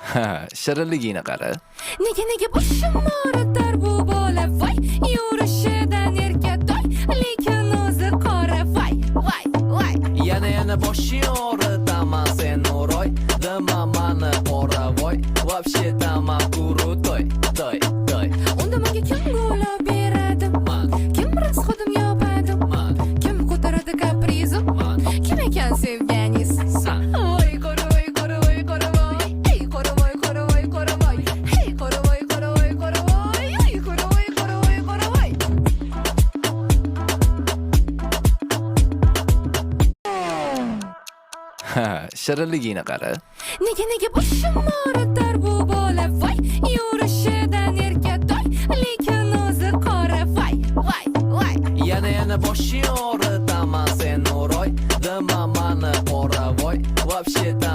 Ha, shirinligini qara. Nega boshim og'ritar bu bola voy, yurishidan erkatoy, lekin o'zi qora voy, voy, voy. Yana boshing og'ritaman sen o'roy, dema mani qora voy, вообще-то крутой, toy, toy. Unda menga kim g'o'la beradi? Kim rasxodim yopadi? Kim ko'taradi kaprizim? Kim ekan sevganingiz? Voy, qora voy, qora voy, qora voy. Ey, qora voy, qora voy, qora voy. Hey, qora voy, qora voy, qora voy. Ey, qora voy, qora voy, qora voy. Ha, shirinligini qara. Nega boshim og'ritar bu bola voy, yurishidan erkatoy, lekin o'zi qora voy, voy, voy. Yana boshing og'ritaman sen o'roy, dema mani qora voy, вообще-то